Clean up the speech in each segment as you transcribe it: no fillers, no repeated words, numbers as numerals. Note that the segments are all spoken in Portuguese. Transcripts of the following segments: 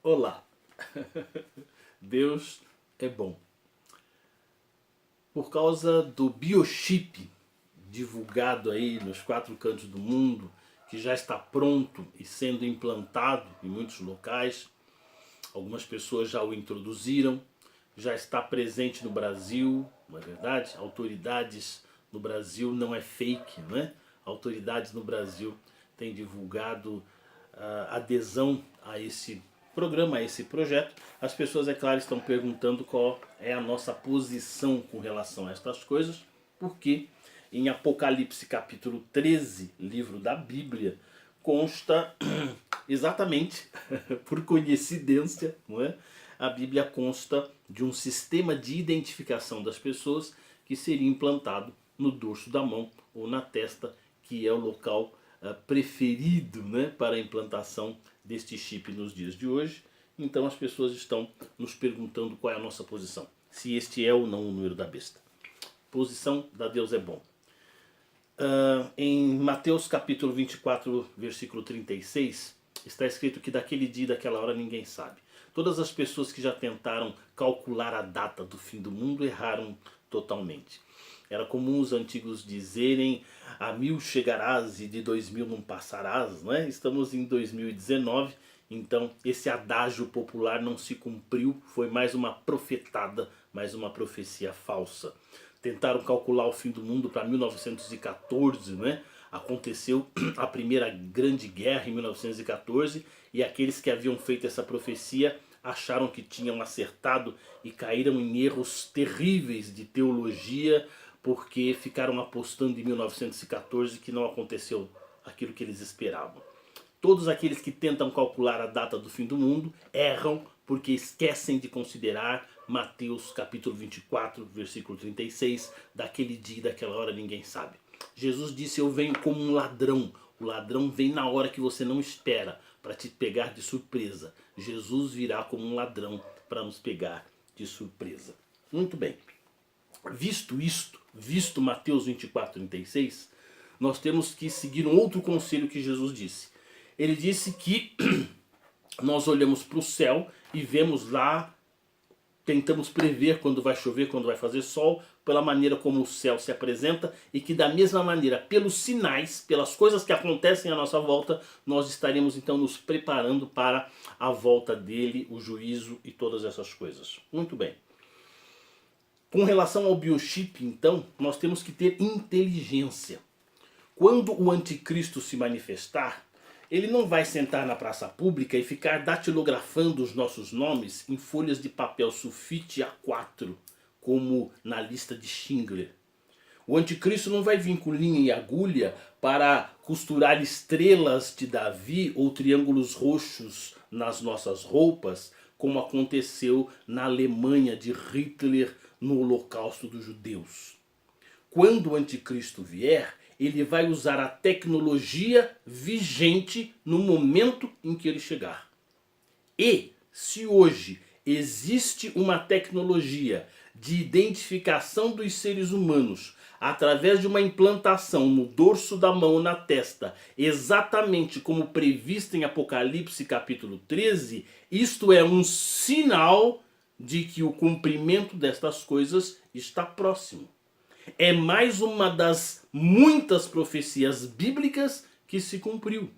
Olá, Deus é bom. Por causa do biochip divulgado aí nos quatro cantos do mundo, que já está pronto e sendo implantado em muitos locais, algumas pessoas já o introduziram, já está presente no Brasil, não é verdade? Autoridades no Brasil, não é fake, não é? Autoridades no Brasil têm divulgado adesão a esse programa, a esse projeto. As pessoas, é claro, estão perguntando qual é a nossa posição com relação a estas coisas, porque em Apocalipse capítulo 13, livro da Bíblia, consta exatamente, por coincidência, não é? A Bíblia consta de um sistema de identificação das pessoas que seria implantado no dorso da mão ou na testa, que é o local preferido, né, para a implantação deste chip nos dias de hoje. Então as pessoas estão nos perguntando qual é a nossa posição, se este é ou não o número da besta. Posição da Deus é bom. Em Mateus capítulo 24, versículo 36, está escrito que daquele dia e daquela hora ninguém sabe. Todas as pessoas que já tentaram calcular a data do fim do mundo erraram totalmente. Era comum os antigos dizerem: a 1000 chegarás e de 2000 não passarás, não é? Estamos em 2019, então esse adágio popular não se cumpriu, foi mais uma profetada, mais uma profecia falsa. Tentaram calcular o fim do mundo para 1914, né? Aconteceu a primeira grande guerra em 1914 e aqueles que haviam feito essa profecia acharam que tinham acertado e caíram em erros terríveis de teologia, porque ficaram apostando em 1914 que não aconteceu aquilo que eles esperavam. Todos aqueles que tentam calcular a data do fim do mundo erram porque esquecem de considerar Mateus capítulo 24, versículo 36, daquele dia e daquela hora ninguém sabe. Jesus disse: eu venho como um ladrão. O ladrão vem na hora que você não espera, para te pegar de surpresa. Jesus virá como um ladrão para nos pegar de surpresa. Muito bem. Visto isto, visto Mateus 24, 36, nós temos que seguir um outro conselho que Jesus disse. Ele disse que nós olhamos para o céu e vemos lá, tentamos prever quando vai chover, quando vai fazer sol, pela maneira como o céu se apresenta, e que da mesma maneira, pelos sinais, pelas coisas que acontecem à nossa volta, nós estaremos então nos preparando para a volta dele, o juízo e todas essas coisas. Muito bem. Com relação ao biochip, então, nós temos que ter inteligência. Quando o anticristo se manifestar, ele não vai sentar na praça pública e ficar datilografando os nossos nomes em folhas de papel sulfite A4, como na lista de Schindler. O anticristo não vai vir com linha e agulha para costurar estrelas de Davi ou triângulos roxos nas nossas roupas, como aconteceu na Alemanha de Hitler no Holocausto dos Judeus. Quando o anticristo vier, ele vai usar a tecnologia vigente no momento em que ele chegar. E se hoje existe uma tecnologia de identificação dos seres humanos através de uma implantação no dorso da mão ou na testa, exatamente como previsto em Apocalipse capítulo 13, isto é um sinal de que o cumprimento destas coisas está próximo. É mais uma das muitas profecias bíblicas que se cumpriu.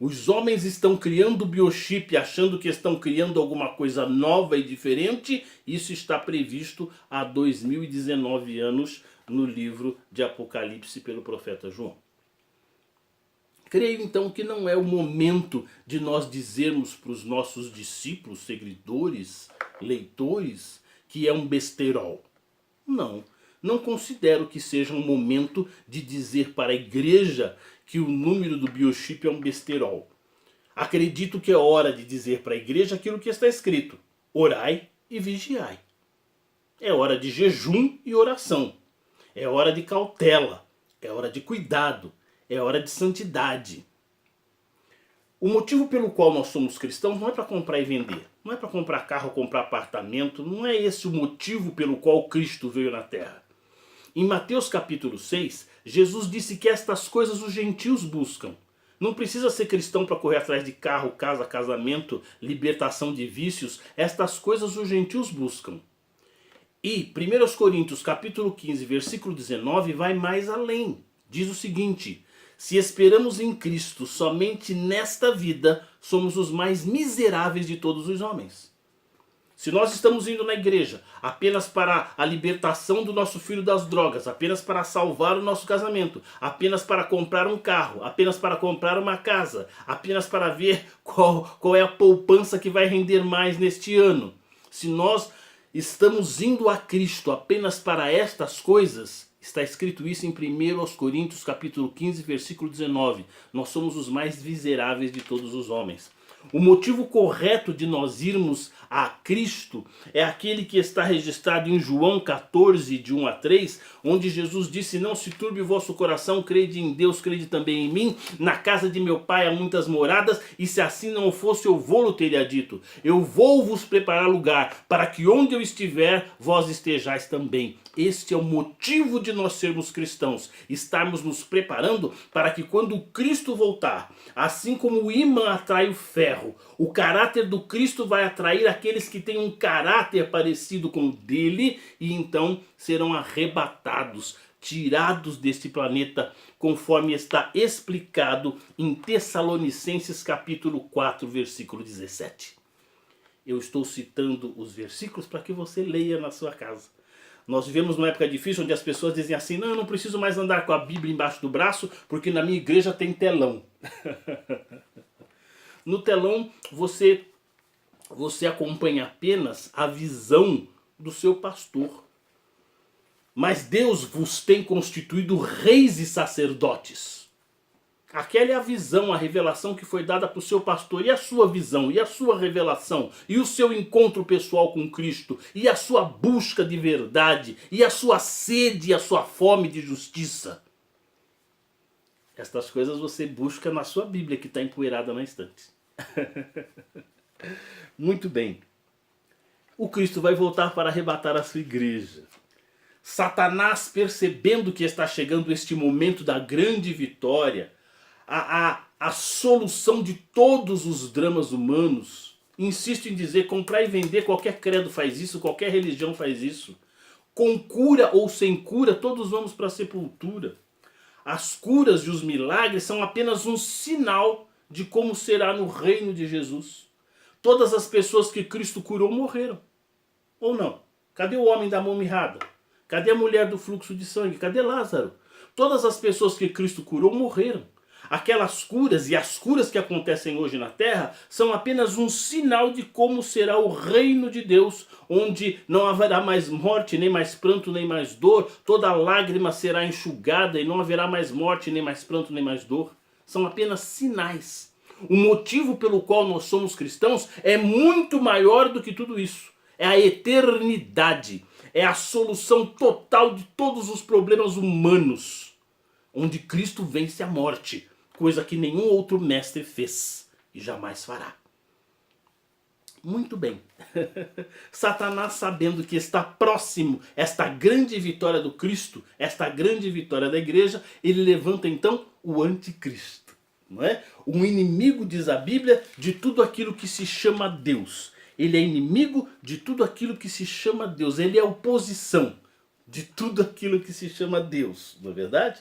Os homens estão criando biochip achando que estão criando alguma coisa nova e diferente. Isso está previsto há 2019 anos no livro de Apocalipse pelo profeta João. Creio então que não é o momento de nós dizermos para os nossos discípulos, seguidores, leitores, que é um besterol. Não. Não considero que seja um momento de dizer para a igreja que o número do biochip é um besterol. Acredito que é hora de dizer para a igreja aquilo que está escrito: orai e vigiai. É hora de jejum e oração. É hora de cautela. É hora de cuidado. É hora de santidade. O motivo pelo qual nós somos cristãos não é para comprar e vender. Não é para comprar carro, comprar apartamento. Não é esse o motivo pelo qual Cristo veio na terra. Em Mateus capítulo 6, Jesus disse que estas coisas os gentios buscam. Não precisa ser cristão para correr atrás de carro, casa, casamento, libertação de vícios. Estas coisas os gentios buscam. E 1 Coríntios capítulo 15, versículo 19 vai mais além. Diz o seguinte: se esperamos em Cristo somente nesta vida, somos os mais miseráveis de todos os homens. Se nós estamos indo na igreja apenas para a libertação do nosso filho das drogas, apenas para salvar o nosso casamento, apenas para comprar um carro, apenas para comprar uma casa, apenas para ver qual é a poupança que vai render mais neste ano, se nós estamos indo a Cristo apenas para estas coisas, está escrito isso em 1 Coríntios capítulo 15, versículo 19, nós somos os mais miseráveis de todos os homens. O motivo correto de nós irmos a Cristo é aquele que está registrado em João 14, de 1 a 3, onde Jesus disse: não se turbe o vosso coração, crede em Deus, crede também em mim. Na casa de meu pai há muitas moradas, e se assim não fosse, eu vou-lo teria dito. Eu vou vos preparar lugar, para que onde eu estiver, vós estejais também. Este é o motivo de nós sermos cristãos, estarmos nos preparando para que quando Cristo voltar, assim como o ímã atrai o ferro, o caráter do Cristo vai atrair aqueles que têm um caráter parecido com o dele, e então serão arrebatados, tirados deste planeta, conforme está explicado em Tessalonicenses capítulo 4, versículo 17. Eu estou citando os versículos para que você leia na sua casa. Nós vivemos numa época difícil onde as pessoas dizem assim: não, eu não preciso mais andar com a Bíblia embaixo do braço porque na minha igreja tem telão. No telão você acompanha apenas a visão do seu pastor. Mas Deus vos tem constituído reis e sacerdotes. Aquela é a visão, a revelação que foi dada para o seu pastor. E a sua visão, e a sua revelação, e o seu encontro pessoal com Cristo, e a sua busca de verdade, e a sua sede, e a sua fome de justiça. Estas coisas você busca na sua Bíblia, que está empoeirada na estante. Muito bem. O Cristo vai voltar para arrebatar a sua igreja. Satanás, percebendo que está chegando este momento da grande vitória, a solução de todos os dramas humanos, insisto em dizer, comprar e vender, qualquer credo faz isso, qualquer religião faz isso. Com cura ou sem cura, todos vamos para a sepultura. As curas e os milagres são apenas um sinal de como será no reino de Jesus. Todas as pessoas que Cristo curou morreram. Ou não? Cadê o homem da mão mirrada? Cadê a mulher do fluxo de sangue? Cadê Lázaro? Todas as pessoas que Cristo curou morreram. Aquelas curas e as curas que acontecem hoje na terra são apenas um sinal de como será o reino de Deus, onde não haverá mais morte, nem mais pranto, nem mais dor, toda lágrima será enxugada e não haverá mais morte, nem mais pranto, nem mais dor. São apenas sinais. O motivo pelo qual nós somos cristãos é muito maior do que tudo isso. É a eternidade, é a solução total de todos os problemas humanos, onde Cristo vence a morte, coisa que nenhum outro mestre fez e jamais fará. Muito bem. Satanás, sabendo que está próximo esta grande vitória do Cristo, esta grande vitória da igreja, ele levanta então o anticristo. Não é? Um inimigo, diz a Bíblia, de tudo aquilo que se chama Deus. Ele é inimigo de tudo aquilo que se chama Deus. Ele é oposição de tudo aquilo que se chama Deus, não é verdade?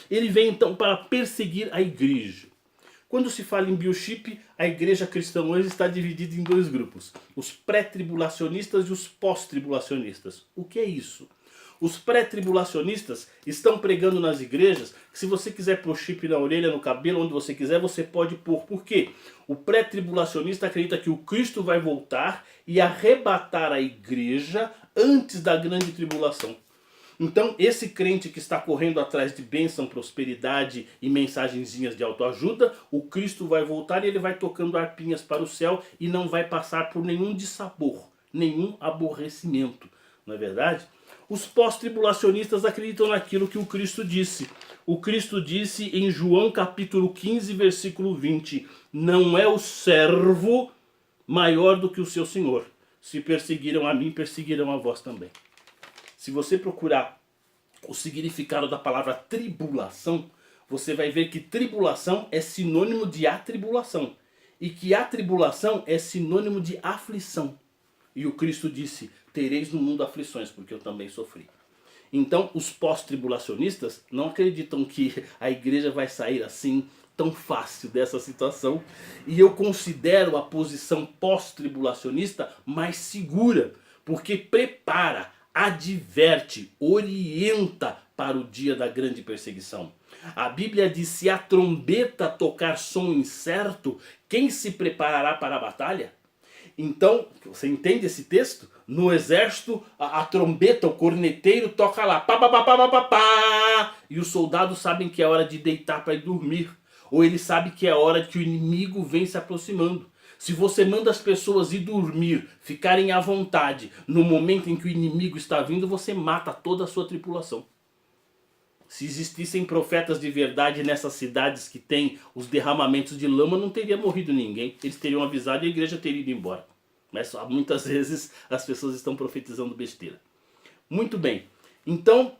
Ele vem então para perseguir a igreja. Quando se fala em biochip, a igreja cristã hoje está dividida em dois grupos. Os pré-tribulacionistas e os pós-tribulacionistas. O que é isso? Os pré-tribulacionistas estão pregando nas igrejas que se você quiser pôr chip na orelha, no cabelo, onde você quiser, você pode pôr. Por quê? O pré-tribulacionista acredita que o Cristo vai voltar e arrebatar a igreja antes da grande tribulação. Então, esse crente que está correndo atrás de bênção, prosperidade e mensagenzinhas de autoajuda, o Cristo vai voltar e ele vai tocando arpinhas para o céu e não vai passar por nenhum dissabor, nenhum aborrecimento. Não é verdade? Os pós-tribulacionistas acreditam naquilo que o Cristo disse. O Cristo disse em João capítulo 15, versículo 20, não é o servo maior do que o seu senhor. Se perseguiram a mim, perseguirão a vós também. Se você procurar o significado da palavra tribulação, você vai ver que tribulação é sinônimo de atribulação. E que atribulação é sinônimo de aflição. E o Cristo disse, tereis no mundo aflições, porque eu também sofri. Então, os pós-tribulacionistas não acreditam que a igreja vai sair assim tão fácil dessa situação. E eu considero a posição pós-tribulacionista mais segura, porque prepara, adverte, orienta para o dia da grande perseguição. A Bíblia diz, se a trombeta tocar som incerto, quem se preparará para a batalha? Então, você entende esse texto? No exército, a trombeta, o corneteiro toca lá, pá, pá, pá, pá, pá, pá, e os soldados sabem que é hora de deitar para ir dormir. Ou ele sabe que é hora que o inimigo vem se aproximando. Se você manda as pessoas ir dormir, ficarem à vontade, no momento em que o inimigo está vindo, você mata toda a sua tripulação. Se existissem profetas de verdade nessas cidades que tem os derramamentos de lama, não teria morrido ninguém. Eles teriam avisado e a igreja teria ido embora. Mas muitas vezes as pessoas estão profetizando besteira. Muito bem. Então,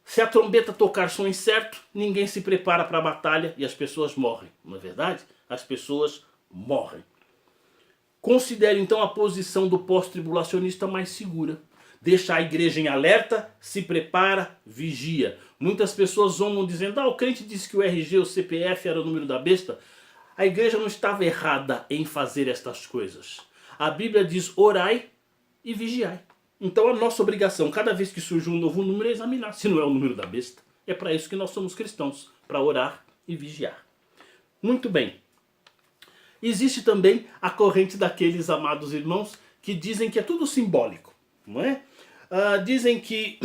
se a trombeta tocar som incerto, ninguém se prepara para a batalha e as pessoas morrem. Não é verdade? As pessoas morrem. Considere então a posição do pós-tribulacionista mais segura. Deixa a igreja em alerta, se prepara, vigia. Muitas pessoas zombam dizendo, o crente disse que o RG, o CPF era o número da besta. A igreja não estava errada em fazer estas coisas. A Bíblia diz, orai e vigiai. Então a nossa obrigação, cada vez que surge um novo número, é examinar se não é o número da besta. É para isso que nós somos cristãos, para orar e vigiar. Muito bem. Existe também a corrente daqueles amados irmãos que dizem que é tudo simbólico, não é? Dizem que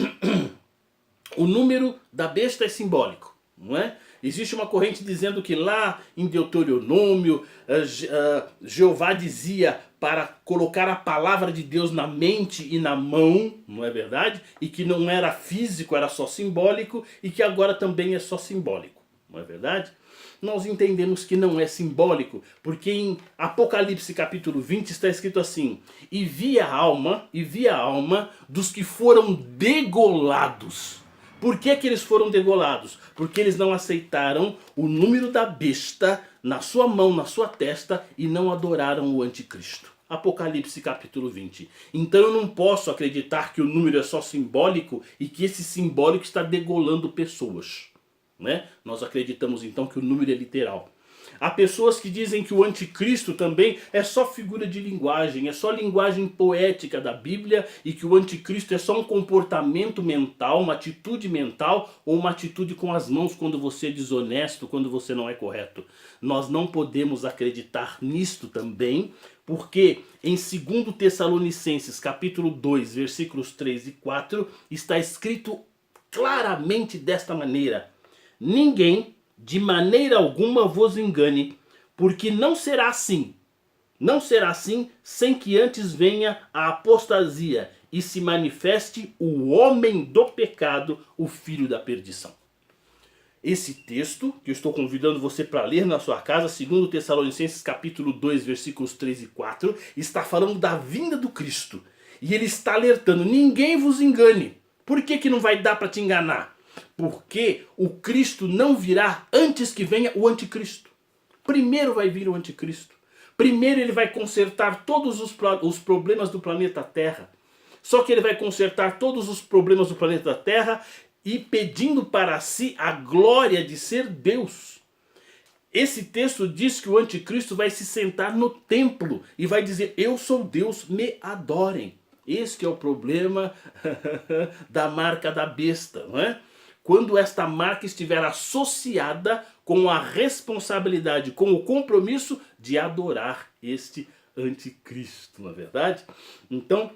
o número da besta é simbólico, não é? Existe uma corrente dizendo que lá em Deuteronômio, Jeová dizia para colocar a palavra de Deus na mente e na mão, não é verdade? E que não era físico, era só simbólico, e que agora também é só simbólico, não é verdade? Nós entendemos que não é simbólico, porque em Apocalipse capítulo 20 está escrito assim, e vi a alma dos que foram degolados. Por que eles foram degolados? Porque eles não aceitaram o número da besta na sua mão, na sua testa, e não adoraram o anticristo. Apocalipse capítulo 20. Então eu não posso acreditar que o número é só simbólico e que esse simbólico está degolando pessoas. Né? Nós acreditamos então que o número é literal. Há pessoas que dizem que o anticristo também é só figura de linguagem, é só linguagem poética da Bíblia e que o anticristo é só um comportamento mental, uma atitude mental ou uma atitude com as mãos quando você é desonesto, quando você não é correto. Nós não podemos acreditar nisto também, porque em 2 Tessalonicenses capítulo 2, versículos 3 e 4 está escrito claramente desta maneira: ninguém de maneira alguma vos engane, porque não será assim sem que antes venha a apostasia e se manifeste o homem do pecado, o filho da perdição. Esse texto, que eu estou convidando você para ler na sua casa, 2 Tessalonicenses capítulo 2, versículos 3 e 4, está falando da vinda do Cristo. E ele está alertando, ninguém vos engane. Por que não vai dar para te enganar? Porque o Cristo não virá antes que venha o anticristo. Primeiro vai vir o anticristo. Primeiro ele vai consertar todos os problemas do planeta Terra. Só que ele vai consertar todos os problemas do planeta Terra e pedindo para si a glória de ser Deus. Esse texto diz que o anticristo vai se sentar no templo e vai dizer, eu sou Deus, me adorem. Esse que é o problema da marca da besta, não é? Quando esta marca estiver associada com a responsabilidade, com o compromisso de adorar este anticristo, não é verdade? Então,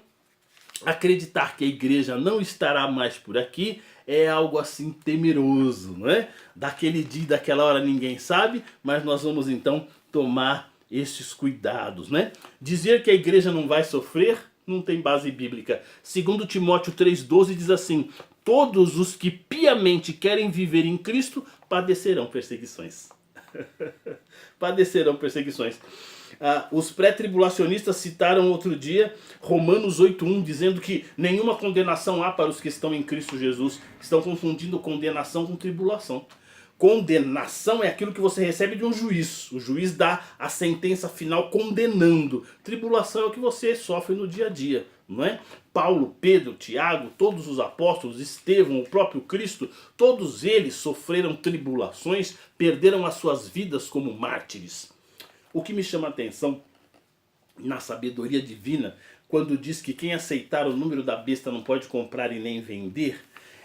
acreditar que a igreja não estará mais por aqui é algo assim temeroso, não é? Daquele dia, daquela hora ninguém sabe, mas nós vamos então tomar estes cuidados, né? Dizer que a igreja não vai sofrer não tem base bíblica. 2 Timóteo 3,12 diz assim, todos os que piamente querem viver em Cristo padecerão perseguições. Padecerão perseguições. Os pré-tribulacionistas citaram outro dia Romanos 8,1, dizendo que nenhuma condenação há para os que estão em Cristo Jesus. Estão confundindo condenação com tribulação. Condenação é aquilo que você recebe de um juiz. O juiz dá a sentença final condenando. Tribulação é o que você sofre no dia a dia, não é? Paulo, Pedro, Tiago, todos os apóstolos, Estevão, o próprio Cristo, todos eles sofreram tribulações, perderam as suas vidas como mártires. O que me chama a atenção na sabedoria divina, quando diz que quem aceitar o número da besta não pode comprar e nem vender,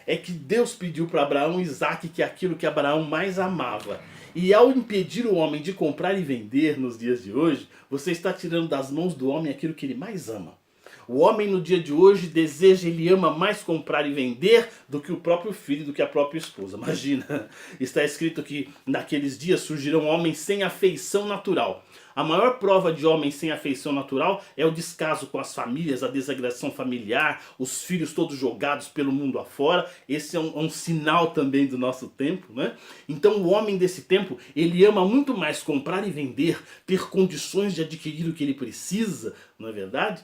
é que Deus pediu para Abraão e Isaac, que é aquilo que Abraão mais amava. E ao impedir o homem de comprar e vender nos dias de hoje, você está tirando das mãos do homem aquilo que ele mais ama. O homem no dia de hoje deseja, ele ama mais comprar e vender do que o próprio filho, do que a própria esposa. Imagina, está escrito que naqueles dias surgirão homens sem afeição natural. A maior prova de homens sem afeição natural é o descaso com as famílias, a desagradação familiar, os filhos todos jogados pelo mundo afora. Esse é um sinal também do nosso tempo, né? Então o homem desse tempo, ele ama muito mais comprar e vender, ter condições de adquirir o que ele precisa, não é verdade?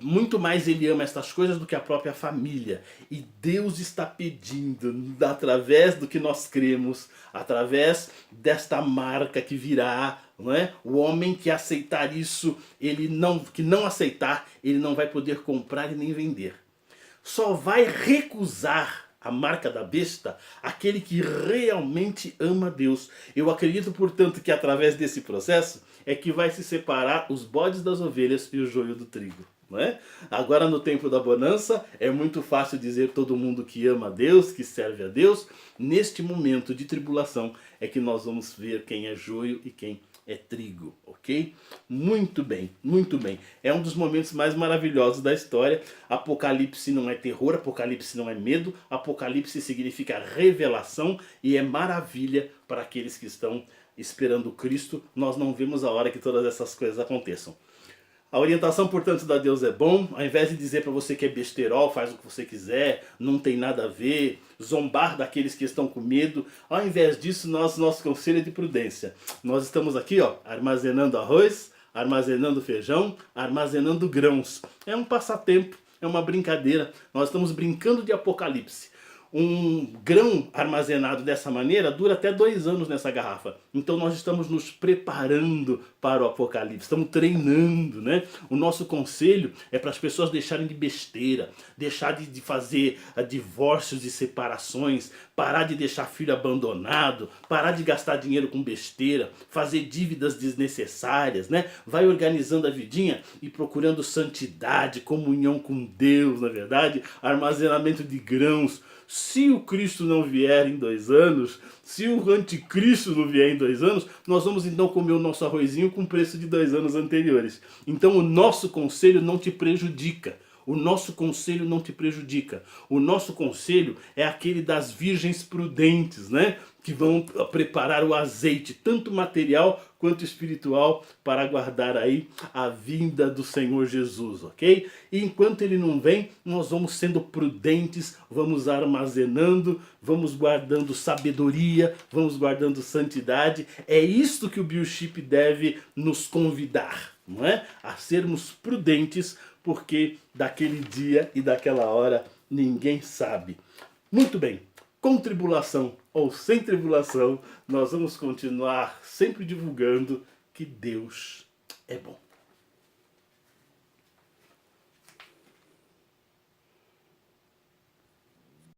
Muito mais ele ama estas coisas do que a própria família. E Deus está pedindo, através do que nós cremos, através desta marca que virá, não é? O homem que aceitar isso, que não aceitar, ele não vai poder comprar e nem vender. Só vai recusar a marca da besta aquele que realmente ama Deus. Eu acredito, portanto, que através desse processo é que vai se separar os bodes das ovelhas e o joio do trigo. Não é? Agora no tempo da bonança é muito fácil dizer todo mundo que ama a Deus, que serve a Deus. Neste momento de tribulação é que nós vamos ver quem é joio e quem é trigo, ok? Muito bem, muito bem. É um dos momentos mais maravilhosos da história. Apocalipse não é terror, Apocalipse não é medo. Apocalipse significa revelação e é maravilha para aqueles que estão esperando Cristo. Nós não vemos a hora que todas essas coisas aconteçam. A orientação, portanto, da Deus é bom. Ao invés de dizer para você que é besterol, faz o que você quiser, não tem nada a ver, zombar daqueles que estão com medo, ao invés disso, nosso conselho é de prudência. Nós estamos aqui, ó, armazenando arroz, armazenando feijão, armazenando grãos. É um passatempo, é uma brincadeira. Nós estamos brincando de Apocalipse. Um grão armazenado dessa maneira dura até 2 anos nessa garrafa. Então nós estamos nos preparando para o Apocalipse, estamos treinando, né? O nosso conselho é para as pessoas deixarem de besteira, deixar de fazer divórcios e separações, parar de deixar filho abandonado, parar de gastar dinheiro com besteira, fazer dívidas desnecessárias, né? Vai organizando a vidinha e procurando santidade, comunhão com Deus, na verdade, armazenamento de grãos. Se o Cristo não vier em 2 anos, se o anticristo não vier em 2 anos, nós vamos então comer o nosso arrozinho com o preço de 2 anos anteriores. Então o nosso conselho não te prejudica. O nosso conselho não te prejudica. O nosso conselho é aquele das virgens prudentes, né? Que vão preparar o azeite, tanto material quanto espiritual, para aguardar aí a vinda do Senhor Jesus, ok? E enquanto ele não vem, nós vamos sendo prudentes, vamos armazenando, vamos guardando sabedoria, vamos guardando santidade. É isto que o Biochip deve nos convidar, não é? A sermos prudentes, porque daquele dia e daquela hora ninguém sabe. Muito bem, com tribulação ou sem tribulação, nós vamos continuar sempre divulgando que Deus é bom.